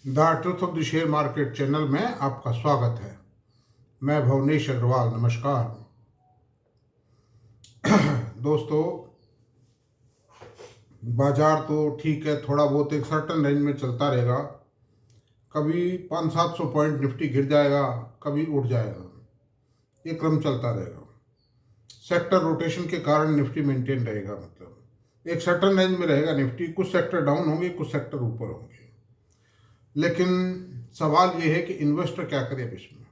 The truth of the share market channel में आपका स्वागत है। मैं भुवनेश अग्रवाल। नमस्कार दोस्तों, बाजार तो ठीक है, थोड़ा बहुत एक सर्टन रेंज में चलता रहेगा। कभी 500-700 पॉइंट निफ्टी गिर जाएगा, कभी उठ जाएगा, ये क्रम चलता रहेगा। सेक्टर रोटेशन के कारण निफ्टी मेंटेन रहेगा, मतलब एक सर्टन रेंज में रहेगा निफ्टी। कुछ सेक्टर डाउन होंगे, कुछ सेक्टर ऊपर होंगे। लेकिन सवाल ये है कि इन्वेस्टर क्या करे अब इसमें।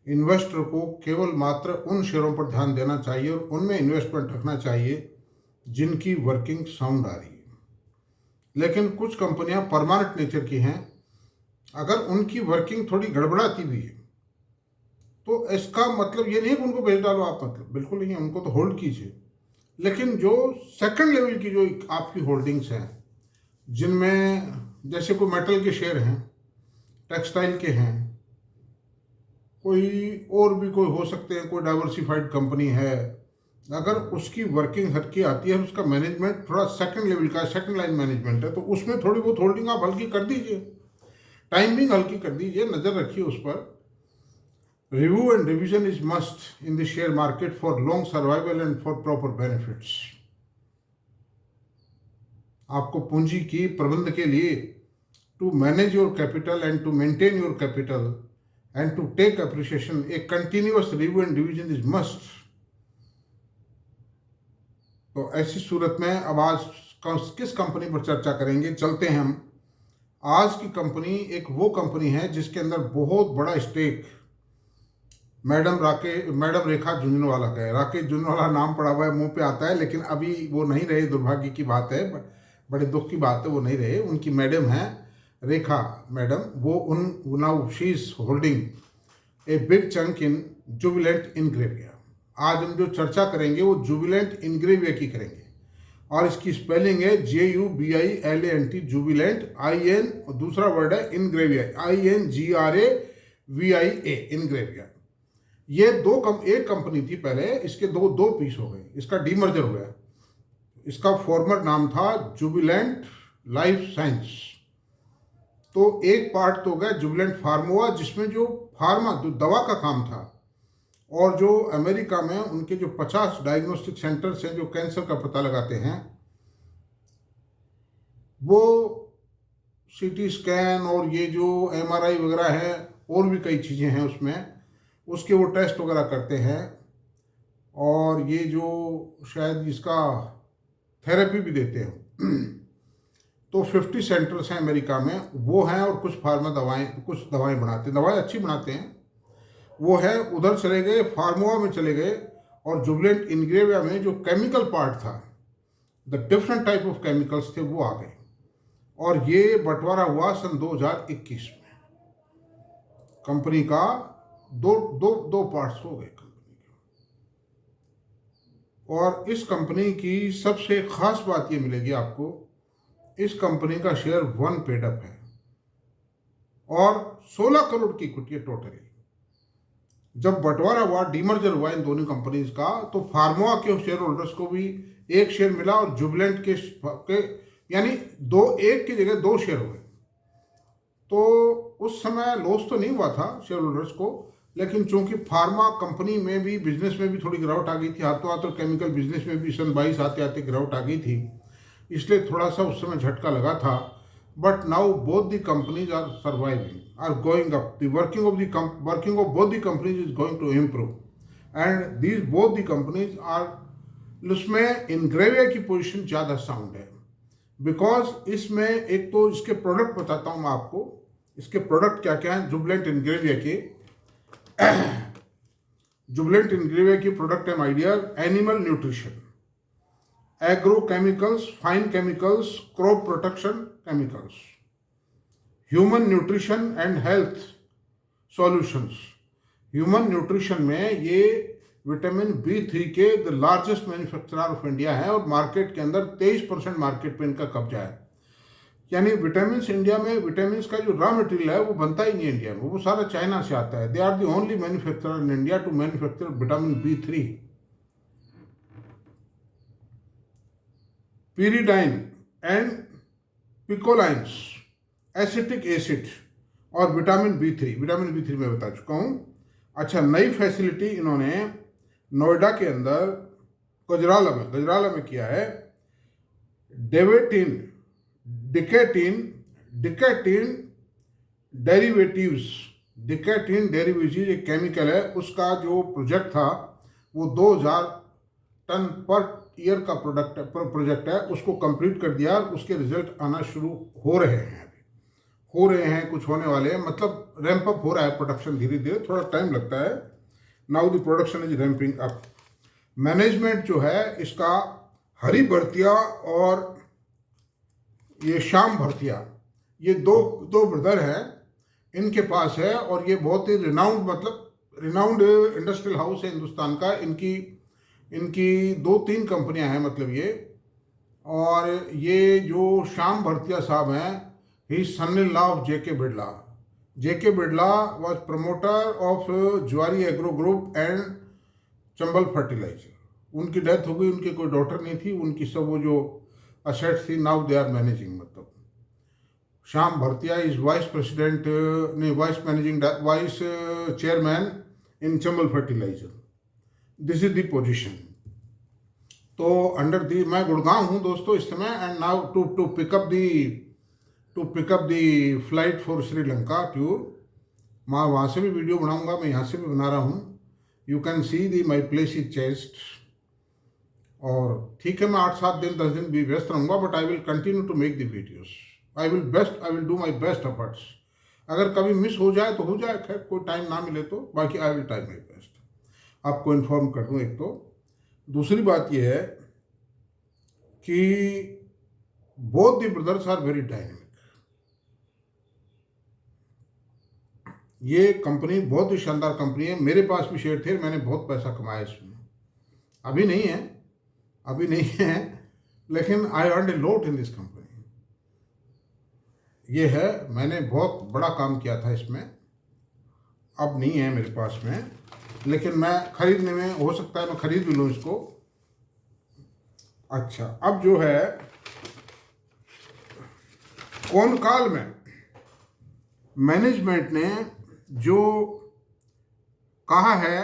इन्वेस्टर को केवल मात्र उन शेयरों पर ध्यान देना चाहिए और उनमें इन्वेस्टमेंट रखना चाहिए जिनकी वर्किंग साउंड आ रही है। लेकिन कुछ कंपनियां परमानेंट नेचर की हैं, अगर उनकी वर्किंग थोड़ी गड़बड़ाती भी है तो इसका मतलब ये नहीं कि उनको बेच डालो आप, मतलब बिल्कुल नहीं है, उनको तो होल्ड कीजिए। लेकिन जो सेकंड लेवल की जो आपकी होल्डिंग्स हैं, जिनमें जैसे कोई मेटल के शेयर हैं, टेक्सटाइल के हैं, कोई और भी कोई हो सकते हैं, कोई डाइवर्सिफाइड कंपनी है, अगर उसकी वर्किंग हल्की आती है, उसका मैनेजमेंट थोड़ा सेकंड लेवल का, सेकंड लाइन मैनेजमेंट है, तो उसमें थोड़ी बहुत होल्डिंग आप हल्की कर दीजिए, टाइमिंग हल्की कर दीजिए, नज़र रखिए उस पर। Review and revision is must in the share market for long survival and for proper benefits. आपको पूंजी की प्रबंध के लिए to manage your capital and to maintain your capital and to take appreciation, a continuous review and revision is must। तो ऐसी सूरत में अब आज किस कंपनी पर चर्चा करेंगे, चलते हैं हम। आज की कंपनी एक वो कंपनी है जिसके अंदर बहुत बड़ा स्टेक मैडम रेखा झुंझुनवाला का है। राकेश झुंझुनवाला नाम पड़ा हुआ है, मुंह पे आता है, लेकिन अभी वो नहीं रहे, दुर्भाग्य की बात है, बड़े दुख की बात है, वो नहीं रहे। उनकी मैडम है रेखा मैडम, वो उन now she is holding a big chunk in Jubilant Ingrevia. आज हम जो चर्चा करेंगे वो जुबिलेंट इनग्रेविया की करेंगे, और इसकी स्पेलिंग है JUBILANT, जुबिलेंट IN, और दूसरा वर्ड है इनग्रेविया, INGRAVIA, इनग्रेविया। ये एक कंपनी थी पहले, इसके दो पीस हो गए, इसका डीमर्जर हो गया। इसका फॉर्मर नाम था जुबिलेंट लाइफ साइंस। तो एक पार्ट तो हो गया जुबिलेंट फार्मोआ, जिसमें जो फार्मा जो दवा का काम था, और जो अमेरिका में उनके जो 50 डायग्नोस्टिक सेंटर्स हैं जो कैंसर का पता लगाते हैं, वो CT स्कैन और ये जो MRI वगैरह है, और भी कई चीज़ें हैं उसमें, उसके वो टेस्ट वगैरह करते हैं। और ये जो शायद इसका थेरेपी भी देते हैं। तो 50 सेंटर्स हैं अमेरिका में, वो हैं, और कुछ फार्मा दवाएं, कुछ दवाएं बनाते हैं, दवाएं अच्छी बनाते हैं, वो है। उधर चले गए, फार्मोआ में चले गए, और जुबिलेंट इनग्रेविया में जो केमिकल पार्ट था, the different type of chemicals थे, वो आ गए। और ये बंटवारा हुआ सन 2021 में। कंपनी का दो पार्ट्स हो गए कंपनी के। और इस कंपनी की सबसे खास बात ये मिलेगी आपको, इस कंपनी का शेयर 1 पेड अप है, और 16 करोड़ की इक्विटी है टोटली। जब बंटवारा हुआ, डीमर्जर हुआ इन दोनों कंपनीज का, तो फार्मोआ के शेयर होल्डर्स को भी एक शेयर मिला, और जुबिलेंट के यानी एक की जगह 2 शेयर हुए। तो उस समय लॉस तो नहीं हुआ था शेयर होल्डर्स को, लेकिन चूंकि फार्मा कंपनी में भी, बिजनेस में भी थोड़ी गिरावट आ गई थी, हाथों हाथ, और केमिकल बिजनेस में भी सन 22 आते आते गिरावट आ गई थी, इसलिए थोड़ा सा उस समय झटका लगा था। But now both the companies are surviving, are going up, the working of both the companies is going to improve, and these both the companies are, उसमें इनग्रेविया की पोजीशन ज़्यादा साउंड है, बिकॉज इसमें एक तो इसके प्रोडक्ट बताता हूँ मैं आपको, इसके प्रोडक्ट क्या क्या हैं जुबिलेंट इनग्रेविया के। जुबिलेंट इनग्रेविया की प्रोडक्ट है my dear: animal nutrition, agrochemicals, fine chemicals, crop protection chemicals, human nutrition and health solutions. Human nutrition में ये विटामिन B3 के the largest manufacturer of India है, और मार्केट के अंदर 23% मार्केट पे इनका कब्जा है। यानी विटामिन इंडिया में, विटामिन का जो रॉ मटेरियल है वो बनता ही नहीं इंडिया में, वो सारा चाइना से आता है। They are the only manufacturer in India to manufacture vitamin B3। pyridine and picolines, acetic acid और विटामिन बी थ्री मैं बता चुका हूँ। अच्छा, नई फैसिलिटी इन्होंने नोएडा के अंदर गजराला में किया है। डेवेटिन डिकेटिन डिकेटिन डेरिवेटिव्स एक केमिकल है, उसका जो प्रोजेक्ट था वो 2000 टन पर ईयर का प्रोजेक्ट है, उसको कंप्लीट कर दिया। उसके रिजल्ट आना शुरू हो रहे हैं, कुछ होने वाले हैं, मतलब रैंप अप हो रहा है प्रोडक्शन धीरे धीरे, थोड़ा टाइम लगता है। Now the production is ramping up. Management जो है इसका हरी भरतिया और ये श्याम भरतिया, ये दो ब्रदर हैं, इनके पास है। और ये बहुत ही रिनाउंड इंडस्ट्रियल हाउस है हिंदुस्तान का। इनकी 2-3 कंपनियां हैं मतलब ये। और ये जो श्याम भरतिया साहब हैं, he son in law of JK Birla was promoter of Zuari agro group and Chambal fertiliser. उनकी डेथ हो गई, उनकी कोई डॉटर नहीं थी, उनकी सब वो जो असेट्स थी, नाउ दे आर मैनेजिंग। मतलब Shyam Bhartia is vice chairman in Chambal fertiliser. This is the position. तो अंडर दी, मैं गुड़गांव हूँ दोस्तों इस समय, and now to pick up the flight for Sri Lanka tour. मैं वहाँ से भी वीडियो बनाऊंगा, मैं यहाँ से भी बना रहा हूँ। You can see the my place is chest. और ठीक है, मैं 8-7 दिन 10 दिन भी व्यस्त रहूँगा, but I will continue to make the videos. I will do my best efforts. अगर कभी मिस हो जाए तो हो जाए, खैर कोई टाइम ना मिले तो, बाकी I will try my best. आपको इन्फॉर्म कर दूँ एक तो। दूसरी बात यह है कि both the brothers are very dynamic. ये कंपनी बहुत ही शानदार कंपनी है। मेरे पास भी शेयर थे, मैंने बहुत पैसा कमाया इसमें। अभी नहीं है, लेकिन I earned a lot in this company. ये है, मैंने बहुत बड़ा काम किया था इसमें। अब नहीं है मेरे पास में, लेकिन मैं खरीदने में, हो सकता है मैं खरीद भी लूँ इसको। अच्छा, अब जो है कोनकाल में मैनेजमेंट ने जो कहा है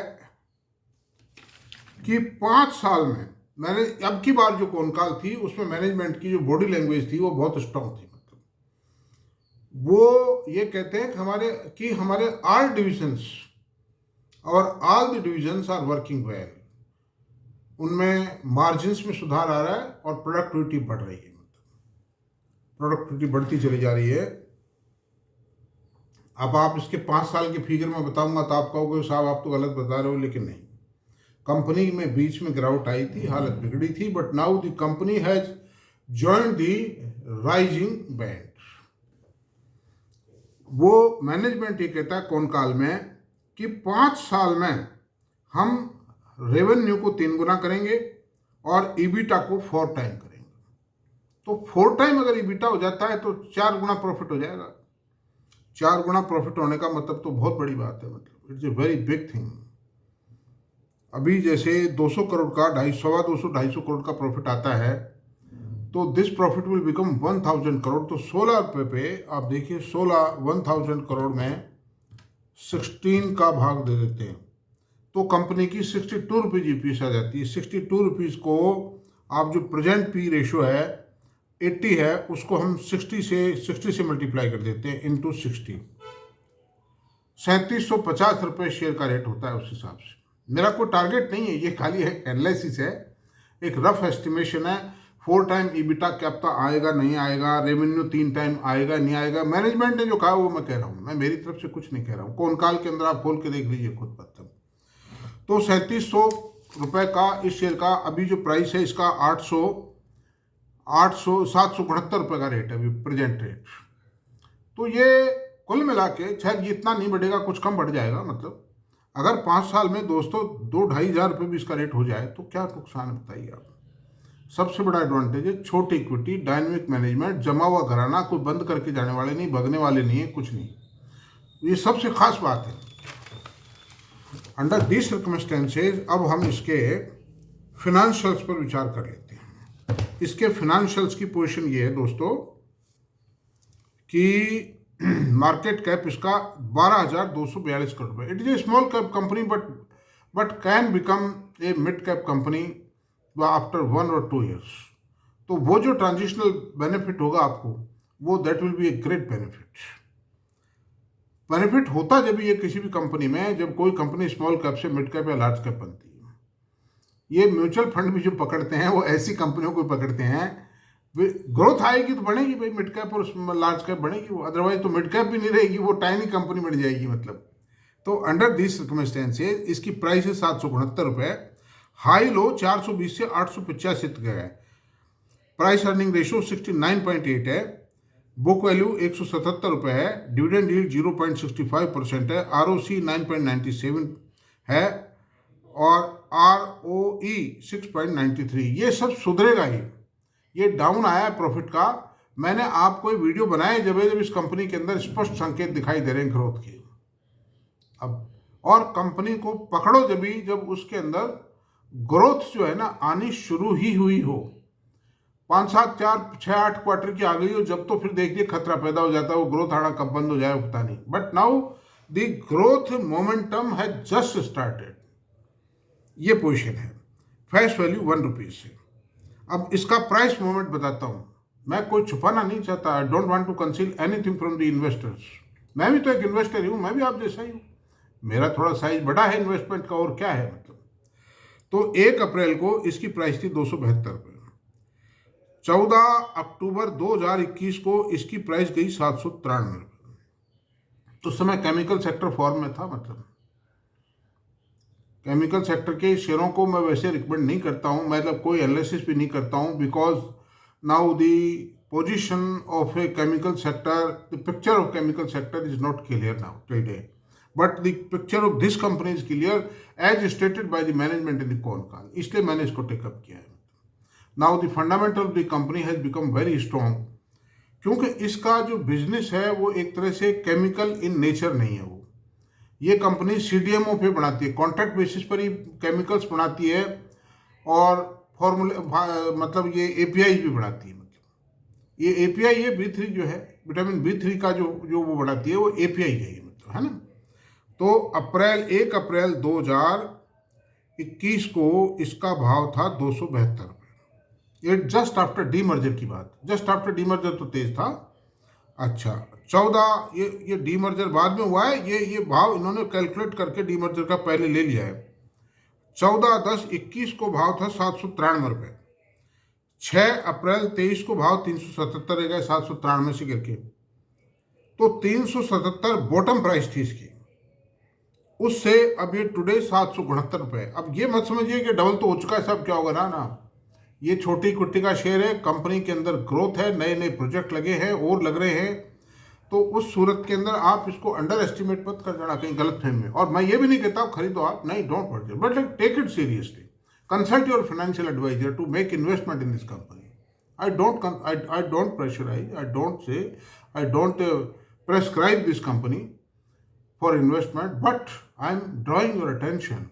कि 5 साल में, मैंने अब की बार जो कोनकाल थी उसमें मैनेजमेंट की जो बॉडी लैंग्वेज थी वो बहुत स्ट्रांग थी। मतलब वो ये कहते हैं कि हमारे ऑल डिविजन्स और all the divisions are working well. उनमें मार्जिन्स में सुधार आ रहा है और प्रोडक्टिविटी बढ़ रही है। मतलब प्रोडक्टिविटी बढ़ती चली जा रही है। अब आप इसके 5 साल के फिगर में बताऊंगा तो आप कहोगे साहब आप तो गलत बता रहे हो, लेकिन नहीं। कंपनी में बीच में गिरावट आई थी, हालत बिगड़ी थी, but now the company has joined the rising band. वो मैनेजमेंट ये कहता है कोनकाल में कि 5 साल में हम रेवेन्यू को 3 गुना करेंगे और ईबिटा को 4 टाइम करेंगे। तो 4 टाइम अगर ईबिटा हो जाता है तो 4 गुना प्रॉफिट हो जाएगा। 4 गुना प्रॉफिट होने का मतलब तो बहुत बड़ी बात है। मतलब it's a very big thing. अभी जैसे 200 करोड़ का 250 करोड़ का प्रॉफिट आता है, तो this profit will become 1000 crore. तो 16 रुपये पे आप देखिए, 1000 करोड़ में 16 का भाग दे देते हैं तो कंपनी की 62 रुपीज़ ईपीएस आ जाती है। 62 रुपीज़ को आप जो प्रेजेंट पी रेशो है 80 है, उसको हम 60 से मल्टीप्लाई कर देते हैं इंटू 60। 3750 रुपये शेयर का रेट होता है उस हिसाब से। मेरा कोई टारगेट नहीं है, ये खाली एक एनालिसिस है, एक रफ एस्टिमेशन है। 4 टाइम ईबिटा क्या पता आएगा नहीं आएगा, रेवेन्यू 3 टाइम आएगा नहीं आएगा। मैनेजमेंट ने जो कहा वो मैं कह रहा हूँ, मैं मेरी तरफ से कुछ नहीं कह रहा हूँ। कोनकाल के अंदर आप खोल के देख लीजिए खुद मतलब। तो 3700 रुपये का इस शेयर का अभी जो प्राइस है इसका 772 रुपये का रेट है अभी प्रेजेंट रेट। तो ये कुल मिला के शायद ये इतना नहीं बढ़ेगा, कुछ कम बढ़ जाएगा। मतलब अगर 5 साल में दोस्तों 2-2.5 हज़ार रुपये भी इसका रेट हो जाए तो क्या नुकसान है बताइए आप। सबसे बड़ा एडवांटेज है छोटी इक्विटी, डायनेमिक मैनेजमेंट, जमा हुआ घराना, कोई बंद करके जाने वाले नहीं, भगने वाले नहीं है, कुछ नहीं। ये सबसे खास बात है। अंडर दिस सर्कमस्टेंसेज अब हम इसके फिनेंशियल्स पर विचार कर लेते हैं। इसके फिनेंशियल्स की पोजीशन ये है दोस्तों कि मार्केट कैप इसका 12,242 करोड़ रुपए। It is a small cap company but can become a mid cap company after 1 or 2 years। तो वो जो ट्रांजिशनल बेनिफिट होगा आपको, वो that will be a great benefit होता जब ये किसी भी कंपनी में, जब कोई कंपनी स्मॉल कैप से मिड कैप या लार्ज कैप बनती है। ये म्यूचुअल फंड भी जो पकड़ते हैं वो ऐसी कंपनियों को पकड़ते हैं, ग्रोथ आएगी तो बढ़ेगी भाई, मिड कैप और लार्ज कैप बढ़ेगी वो, अदरवाइज तो मिड कैप भी नहीं रहेगी, वो टाइनी कंपनी बन जाएगी मतलब। तो अंडर दिस सर्कमस्टेंसेज इसकी प्राइस है 769 रुपये, हाई लो 420 से 885 तक गया है, प्राइस अर्निंग रेशियो 69.8 है, बुक वैल्यू 177 रुपये है, डिविडेंड यील्ड 0.65% है, ROC 9.97 है और ROE 6.93। ये सब सुधरेगा ही, ये डाउन आया है प्रॉफिट का। मैंने आपको ये वीडियो बनाए जब इस कंपनी के अंदर स्पष्ट संकेत दिखाई दे रहे हैं ग्रोथ के। अब और कंपनी को पकड़ो जब उसके अंदर ग्रोथ जो है ना आनी शुरू ही हुई हो, 5, 7, 4, 6, 8 क्वार्टर की आ गई हो जब, तो फिर देखिए खतरा पैदा हो जाता है, वो ग्रोथ आना कब बंद हो जाए पता नहीं। But now the growth momentum has just started. ये पोजीशन है, फेस वैल्यू 1 रुपीज से। अब इसका प्राइस मूवमेंट बताता हूं, मैं कोई छुपाना नहीं चाहता, I don't want to conceal anything from the investors. मैं भी तो एक इन्वेस्टर ही हूं, मैं भी आप जैसा ही हूं, मेरा थोड़ा साइज बड़ा है इन्वेस्टमेंट का, और क्या है मतलब। तो 1 अप्रैल को इसकी प्राइस थी 272 रुपये, 14 अक्टूबर 2021 को इसकी प्राइस गई 793 रुपये। तो उस समय केमिकल सेक्टर फॉर्म में था, मतलब केमिकल सेक्टर के शेयरों को मैं वैसे रिकमेंड नहीं करता हूं, मतलब कोई एनालिसिस भी नहीं करता हूं, because now the position of a chemical sector, the picture of chemical sector is not clear now today, but the picture of this company is clear as stated by the management in the con call, इसलिए मैंने इसको take up किया है। Now the fundamental of the company has become very strong, क्योंकि इसका जो business है वो एक तरह से केमिकल इन नेचर नहीं है। वो ये कंपनी CDMO पे बनाती है, कॉन्ट्रैक्ट बेसिस पर ही केमिकल्स बनाती है, और फॉर्मूले मतलब ये API भी बनाती है। मतलब ये API ये B3 जो है, विटामिन B3 का जो वो बनाती है वो API है ये, मतलब है ना। तो 1 अप्रैल 2021 को इसका भाव था 272 रुपये। ये जस्ट आफ्टर डीमर्जर की बात, जस्ट आफ्टर डीमर्जर तो तेज था। अच्छा 14, ये डीमर्जर बाद में हुआ है, ये भाव इन्होंने कैलकुलेट करके डीमर्जर का पहले ले लिया है। 14/10/21 को भाव था 793 रुपये, 6 अप्रैल 23 को भाव 377 रह गए, 793 से गिर के। तो 377 बॉटम प्राइस थी इसकी, उससे अब ये टुडे 769 रुपये। अब ये मत समझिए कि डबल तो हो चुका है सब, क्या होगा ना, ये छोटी कुट्टी का शेयर है, कंपनी के अंदर ग्रोथ है, नए नए प्रोजेक्ट लगे हैं और लग रहे हैं। तो उस सूरत के अंदर आप इसको अंडर एस्टिमेट मत कर जाना कहीं गलत फहमी में। और मैं ये भी नहीं कहता खरीदो आप, नहीं, don't purchase, but take it seriously, consult your financial advisor to make investment in this company. I don't pressurise, I don't prescribe this company for investment, but I am drawing your attention.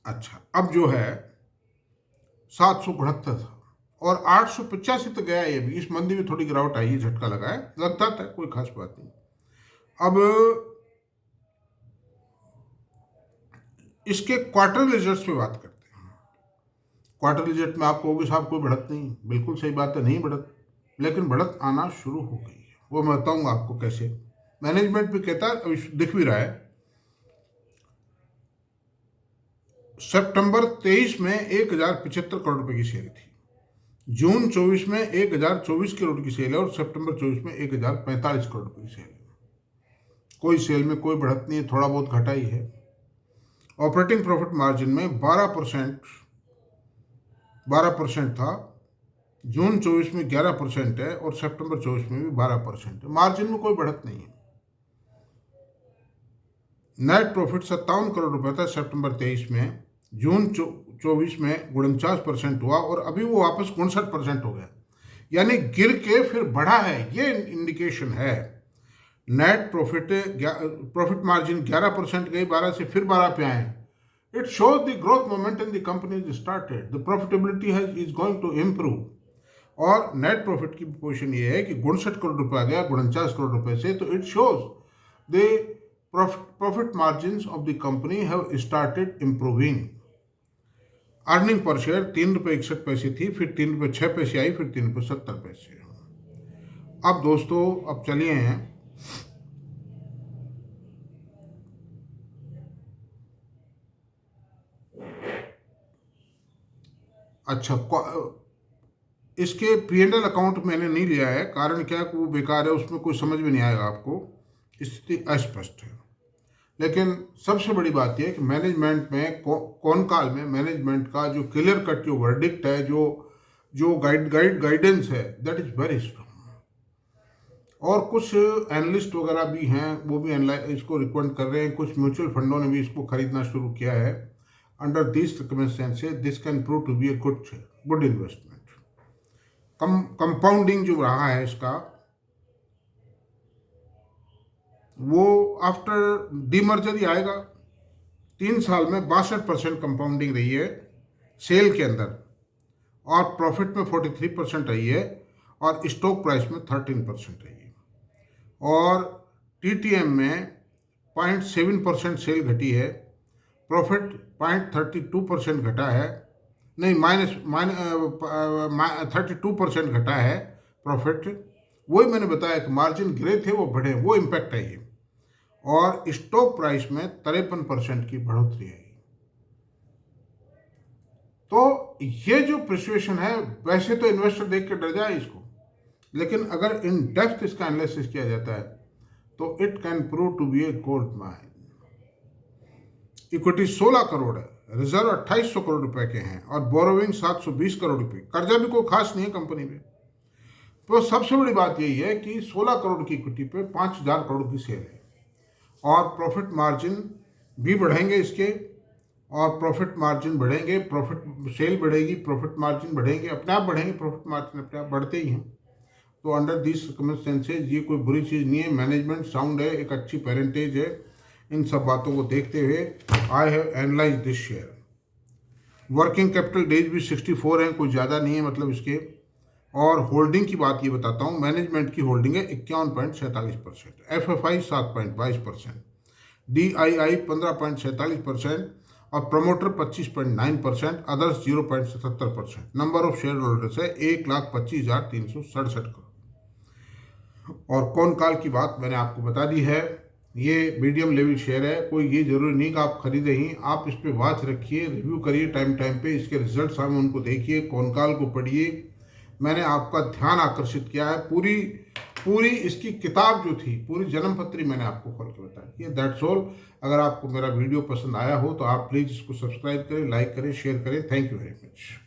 अच्छा अब जो है 769 था और 885 तक गया ये भी, इस मंदी में थोड़ी गिरावट आई है, झटका लगा है, लगता था, कोई खास बात नहीं। अब इसके क्वार्टर रिजल्ट्स पे बात करते हैं। क्वार्टर रिजल्ट में आप कहोगे साहब कोई बढ़त नहीं, बिल्कुल सही बात है, नहीं बढ़त, लेकिन बढ़त आना शुरू हो गई है, वो मैं बताऊंगा आपको कैसे। मैनेजमेंट भी कहता है, अभी दिख भी रहा है, सितंबर 23 में 1075 करोड़ रुपए की सेल थी, जून 24 में 1024 करोड़ की सेल है, और सितंबर 24 में 1045 करोड़ रुपए की सेल है। कोई सेल में कोई बढ़त नहीं है, थोड़ा बहुत घटा ही है। ऑपरेटिंग प्रॉफिट मार्जिन में 12% था, जून 24 में 11% है, और सितंबर 24 में भी 12% है, मार्जिन में कोई बढ़त नहीं है। नेट प्रॉफिट 57 करोड़ रुपए था सितंबर 23 में, जून 24 में 49% हुआ, और अभी वो वापस 59% हो गया, यानी गिर के फिर बढ़ा है, ये इंडिकेशन है। नेट प्रॉफिट मार्जिन 11% गई, 12 से फिर 12 पे आए। It shows the growth momentum the company is started, the profitability is going to improve. और नेट प्रॉफिट की पोजीशन ये है कि 59 करोड़ रुपए आ गया 49 करोड़ रुपए से, तो it shows the profit margins of the company have started improving. Earning per share 3 रुपये 61 पैसे थी, फिर 3 रुपये 6 पैसे आई, फिर 3 रुपये 70 पैसे। अब दोस्तों अब चलिए हैं अच्छा इसके P&L अकाउंट मैंने नहीं लिया है, कारण क्या है कि वो बेकार है, उसमें कोई समझ में नहीं आएगा आपको, स्थिति अस्पष्ट है। लेकिन सबसे बड़ी बात यह है कि मैनेजमेंट में कॉनकॉल में मैनेजमेंट का जो क्लियर कट जो वर्डिक्ट है, जो गाइडेंस है, दैट इज वेरी स्ट्रांग। और कुछ एनालिस्ट वगैरह भी हैं, वो भी इसको रिकमेंड कर रहे हैं, कुछ म्यूचुअल फंडों ने भी इसको खरीदना शुरू किया है। Under this circumstances this can prove to be a good investment. Compounding जो रहा है इसका, वो आफ्टर डीमर्जर ही आएगा। 3 साल में 62% कंपाउंडिंग रही है सेल के अंदर, और प्रॉफिट में 43% रही है, और स्टॉक प्राइस में 13% रही है। और TTM में 0.7% सेल घटी है, प्रॉफिट 0.32% घटा है, नहीं माइनस 32% घटा है प्रॉफिट। वही मैंने बताया कि मार्जिन गिरे थे वो बढ़े, वो इम्पैक्ट है ये। और स्टॉक प्राइस में 53% की बढ़ोतरी आई। तो ये जो प्रिसिएशन है, वैसे तो इन्वेस्टर देख के डर जाए इसको, लेकिन अगर इन डेप्थ इसका एनालिसिस किया जाता है तो it can prove to be a gold mine. Equity 16 crore है, रिजर्व 2800 करोड़ रुपए के हैं, और बोरोविंग 720 करोड़ रुपए। कर्जा भी कोई खास नहीं है कंपनी में। तो सबसे बड़ी बात यही है कि 16 करोड़ की इक्विटी पे 5000 करोड़ की सेल है, और प्रॉफिट मार्जिन भी बढ़ेंगे इसके, और प्रॉफिट मार्जिन बढ़ेंगे, प्रॉफिट सेल बढ़ेगी, प्रॉफिट मार्जिन बढ़ेंगे, अपने आप बढ़ेंगे, प्रॉफिट मार्जिन अपने आप बढ़ते ही हैं। तो अंडर दिस सर्कमस्टेंसेस ये कोई बुरी चीज़ नहीं है, मैनेजमेंट साउंड है, एक अच्छी पेरेंटेज है। इन सब बातों को देखते हुए I have analyse this share. Working capital days भी 64 हैं, कोई ज़्यादा नहीं है मतलब इसके। और होल्डिंग की बात ये बताता हूँ, मैनेजमेंट की होल्डिंग है 51.47%, FFI 7.22%, DII 15.47%, और promoter 25.9%, others 0.77%। Number of share holders है 1,25,367 करोड़। और कौन काल की बात मैंने आपको बता दी है। ये मीडियम लेवल शेयर है, कोई ये जरूरी नहीं कि आप खरीदे ही, आप इस पे वॉच रखिए, रिव्यू करिए टाइम टाइम पे, इसके रिजल्ट्स आए उनको देखिए, कौन काल को पढ़िए। मैंने आपका ध्यान आकर्षित किया है, पूरी इसकी किताब जो थी, पूरी जन्मपत्री मैंने आपको खोल के बताई। ये दैट्स ऑल। अगर आपको मेरा वीडियो पसंद आया हो तो आप प्लीज़ इसको सब्सक्राइब करें, लाइक करें, शेयर करें। Thank you very much.